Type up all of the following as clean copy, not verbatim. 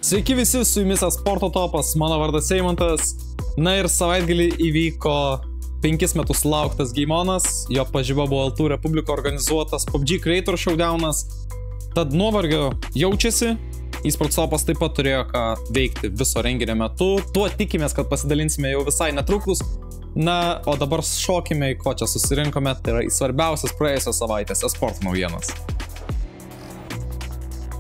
Sveiki visi, su jumis Sporto Topas, mano vardas Eimantas. Na ir savaitgalį įvyko 5 metus lauktas Gameonas, jo pažiba buvo Altų Republiko organizuotas PUBG Creator Showdownas, tad nuovargio jaučiasi. eSports Topas taip pat turėjo ką veikti viso renginio metu, tuo tikimės, kad pasidalinsime jau visai netrukus. Na, o dabar šokime į ko čia susirinkome, tai yra į svarbiausias praėjusios savaitės esporto naujienas.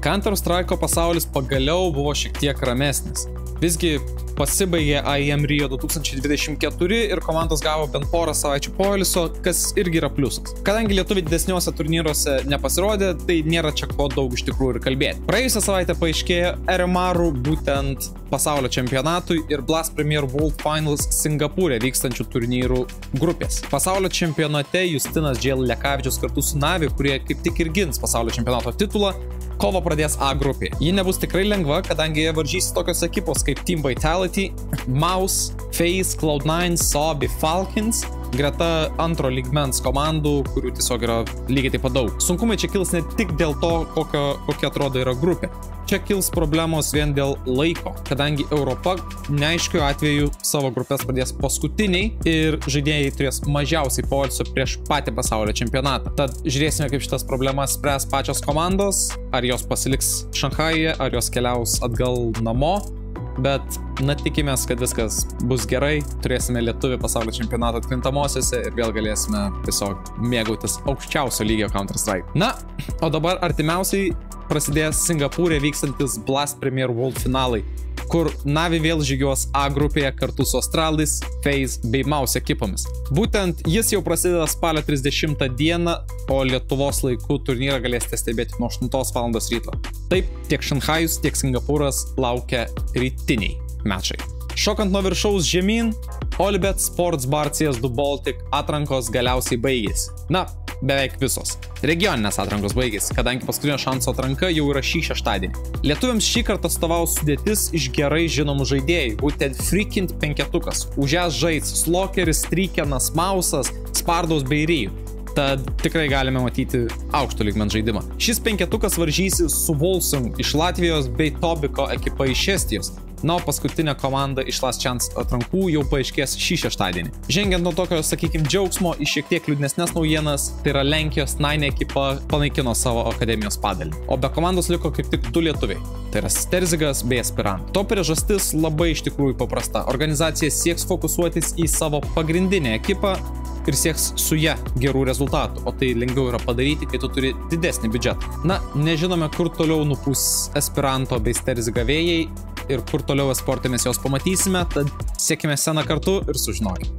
Counter-Strike'o pasaulis pagaliau buvo šiek tiek ramesnis. Visgi pasibaigė IEM Rio 2024 ir komandos gavo bent porą savaičių poilsio, kas irgi yra pliusas. Kadangi lietuviai didesniuose turnyruose nepasirodė, tai nėra čia ko daug iš tikrųjų ir kalbėti. Praėjusią savaitę paaiškėjo RMR būtent pasaulio čempionatui ir Blast Premier World Finals Singapūre vykstančių turnyrų grupės. Pasaulio čempionate Justinas Džėl Lekavičius kartu su Navi, kurie kaip tik ir gins pasaulio čempionato titulą, kovą pradės A grupė. Ji nebus tikrai lengva, kadangi jie varžys tokios ekipos kaip Team Vitality, Mouse, FaZe, Cloud9, Sobi, Falcons, greta antro lygmens komandų, kurių tiesiog yra lygiai taip pat daug. Sunkumai čia kils ne tik dėl to, kokia atrodo yra grupė. Čia kils problemos vien dėl laiko, kadangi Europa neaiškiu atveju savo grupės pradės paskutiniai ir žaidėjai turės mažiausiai poilsio prieš patį pasaulio čempionatą. Tad žiūrėsime, kaip šitas problemas spręs pačios komandos, ar jos pasiliks Šanchajuje, ar jos keliaus atgal namo. Bet, tikimės, kad viskas bus gerai, turėsime lietuvį pasaulio čempionato atkrintamosiose ir vėl galėsime tiesiog mėgautis aukščiausio lygio Counter-Strike. Na, o dabar artimiausiai prasidės Singapūrė vykstantis Blast Premier World finalai, kur Navi vėl žygiuos A grupėje kartu su Astralis, FaZe bei Mouse ekipomis. Būtent jis jau prasideda spalio 30 dieną, o Lietuvos laiku turnyrą galėsite stebėti nuo 8 val. Ryto. Taip, tiek Šanchajus, tiek Singapūras laukia rytiniai mečai. Šokant nuo viršaus žemyn, Olibet Sports Bar CS2 Baltic atrankos galiausiai baigėsi. Na, beveik visos. Regioninės atrankos baigėsi, kadangi paskutinio šanso atranka jau yra šį šeštadienį. Lietuviams šį kartą atstovaus sudėtis iš gerai žinomų žaidėjų, būtent Freakint penketukas. Už jas žais Slokeris, Strykenas, Mausas, Spardaus bei Rijų. Tad tikrai galime matyti aukšto lygmens žaidimą. Šis penketukas varžysis su Volsung iš Latvijos bei Tobiko ekipa iš Estijos. Na, o paskutinė komanda iš Last Chance atrankų jau paaiškės šį šeštadienį. Žengiant nuo tokio, sakykime, džiaugsmo į šiek tiek liūdnesnes naujienas, tai yra Lenkijos Nine ekipa panaikino savo akademijos padalinį. O be komandos liko kaip tik 2 lietuviai. Tai yra Sterzigas bei Aspirant. To priežastis labai iš tikrųjų paprasta. Organizacija sieks fokusuotis į savo pagrindinę ekipą ir sieks su ja gerų rezultatų, o tai lengviau yra padaryti, kai tu turi didesnį biudžetą. Na, nežinome, kur toliau nupūs Aspiranto bei Sterziga vėjai ir kur toliau esporte mes jos pamatysime, tad siekime sceną kartu ir sužinokime.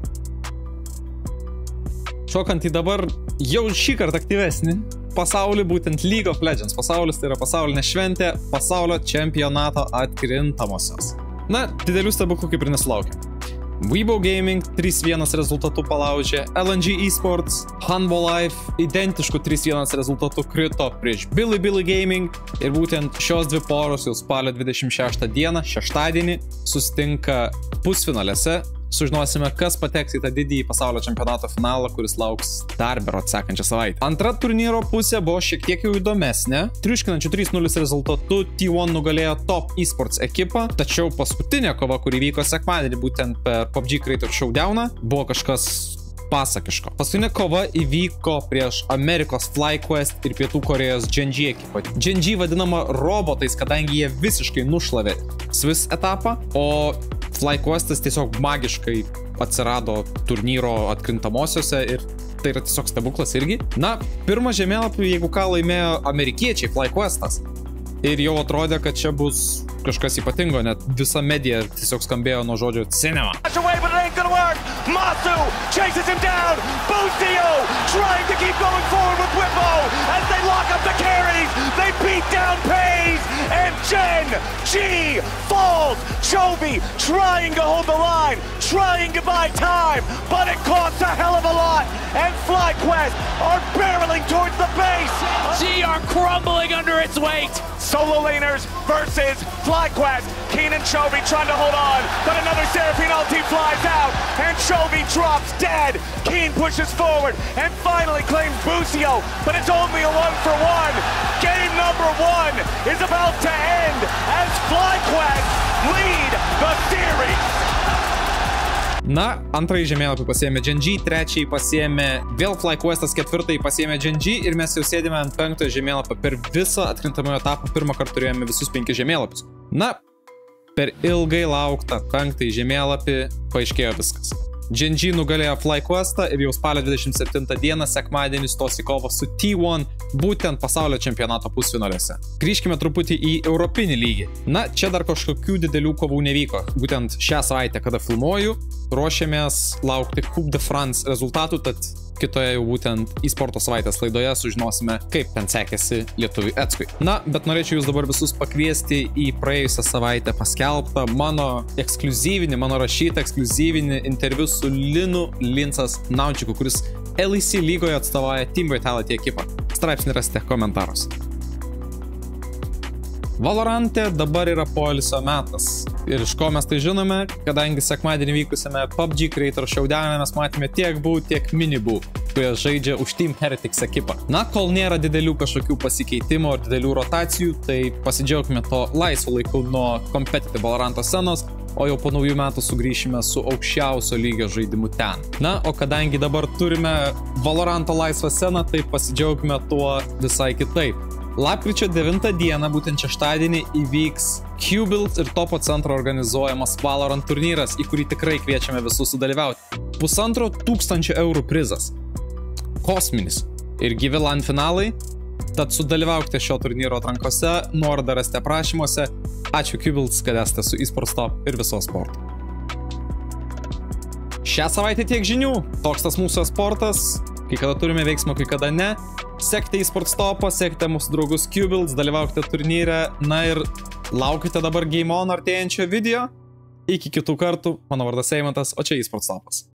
Šokant į dabar jau šį kartą aktyvesnį pasaulį, būtent League of Legends pasaulis, tai yra pasaulinė šventė, pasaulio čempionato atkrintamosios. Na, didelių stebuklų kaip ir nesulaukė. Weibo Gaming 3-1 rezultatų palaužė, LNG eSports, Hanwha Life identiškų 3-1 rezultatų krito prieš Bilibili Gaming ir būtent šios dvi poros jau spalio 26 dieną, šeštadienį, susitinka pusfinalėse. Sužinosime, kas pateks į tą didįjį pasaulio čempionato finalą, kuris lauks dar berot sekančią savaitę. Antra turnyro pusė buvo šiek tiek jau įdomesnė. Triuškinančių 3-0 rezultatu T1 nugalėjo Top eSports ekipą, tačiau paskutinė kova, kuri vyko sekmadienį būtent per PUBG Creator Showdowną, buvo kažkas pasakiško. Paskutinė kova įvyko prieš Amerikos FlyQuest ir Pietų Korėjos Gen.G ekipą. Gen.G vadinama robotais, kadangi jie visiškai nušlavė Swiss etapą, o FlyQuestas tiesiog magiškai atsirado turnyro atkrintamosiose ir tai yra tiesiog stebuklas irgi. Na, pirmą žemėlapį, jeigu ką, laimėjo amerikiečiai FlyQuestas. Ir jau atrodė, kad čia bus kažkas ypatingo, net visa medija tiesiog skambėjo nuo žodžio cinema. Masu chases him down. Boostio trying to keep going forward with Whippo as they lock up the carries. They beat down Pays and Gen.G falls. Chovy trying to hold the line, trying to buy time, but it costs a hell of a lot. And FlyQuest are barreling towards the base. G are crumbling under its weight. Solo laners versus FlyQuest. Keen and Chovy trying to hold on, but another Seraphine ulti flies out, and Chovy drops dead. Keen pushes forward and finally claims Busio, but it's only a 1-for-1. Game number 1 is about to end as FlyQuest lead the series. Na, antrąjį žemėlapį pasiėmė Gen.G, trečiąjį pasiėmė vėl FlyQuestas, ketvirtąjį pasiėmė Gen.G ir mes jau sėdime ant penktojo žemėlapio. Per visą atkrintamojo etapą pirmą kartą turėjome visus 5 žemėlapius. Na, per ilgai lauktą penktąjį žemėlapį paaiškėjo viskas. Gen.G nugalėjo FlyQuestą ir jau spalio 27 dieną sekmadienį stos į kovą su T1 būtent pasaulio čempionato pusfinaliuose. Grįžkime truputį į europinį lygį. Na, čia dar kažkokių didelių kovų nevyko. Būtent šią savaitę, kada filmuoju, ruošiamės laukti Coupe de France rezultatų, tad kitoje jau būtent e-sporto savaitės laidoje sužinosime, kaip ten sekėsi lietuviui Eckui. Na, bet norėčiau jūs dabar visus pakviesti į praėjusią savaitę paskelbtą mano rašytą ekskliuzyvinį interviu su Linu Lincas Naučiku, kuris LEC lygoje atstovauja Team Vitality ekipą. Straipsnį rasite komentaruose. Valorante dabar yra poilsio metas. Ir iš ko mes tai žinome, kadangi sekmadienį vykusiame PUBG Creator Showdown'e mes matėme tiek BU, tiek mini BU, kurie žaidžia už Team Heretics ekipą. Na, kol nėra didelių kažkokių pasikeitimų ar didelių rotacijų, tai pasidžiaugime to laisvo laiku nuo competitive Valoranto scenos, o jau po naujų metų sugrįšime su aukščiausio lygio žaidimu ten. Na, o kadangi dabar turime Valoranto laisvą sceną, tai pasidžiaugime tuo visai kitaip. Lapkričio 9 dieną, būtent šeštadienį, įvyks Q-Build ir Topo centro organizuojamas Valorant turnyras, į kurį tikrai kviečiame visus sudalyvauti. 1500 eurų prizas. Kosminis. Ir gyvi LAN finalai. Tad sudalyvaukite šio turnyro atrankose, nuorodą rasite aprašymuose. Ačiū Q-Builds, kad esate su eSports Top ir viso sporto. Šią savaitę tiek žinių. Toks tas mūsų sportas. Kai kada turime veiksmą, kai kada ne. Sekite eSports Topą, sekite mūsų draugus Q-Builds, dalyvaukite turnyre. Na ir laukite dabar Game On artėjančio video. Iki kitų kartų. Mano vardas Eimantas, o čia eSports Topas.